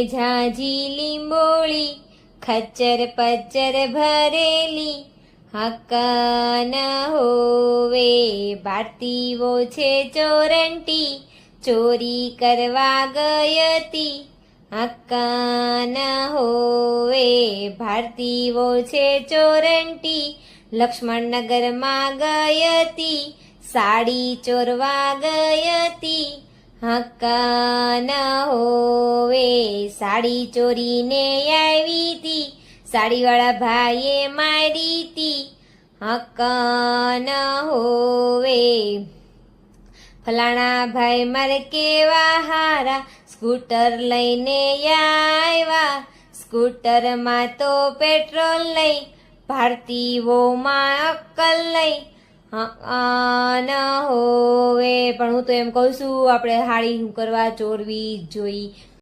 ઝાઝી લીંબોળી ખચ્ચર પચ્ચર ભરેલી હક્કા ન હોવે ભારતીઓ છે ચોરંટી ચોરી કરવા ગઈ હતી હક્કા ન હોવે ભારતીઓ છે ચોરંટી લક્ષ્મણનગરમાં ગઈ હતી સાડી ચોરવા ગઈ હતી હક્કા ન હોવે સાડી ચોરીને આવી હતી સાડીવાળા ભાઈએ મારી હતી હક્કા ન હોવે ફલાણા ભાઈ મારે કેવા હારા સ્કૂટર લઈને આવ્યા સ્કૂટરમાં તો પેટ્રોલ લઈ ભારતીઓમાં અક્કલ લઈ ન હોવે પણ હું તો એમ કહું છું આપણે હાડી કરવા ચોરવી જ જોઈ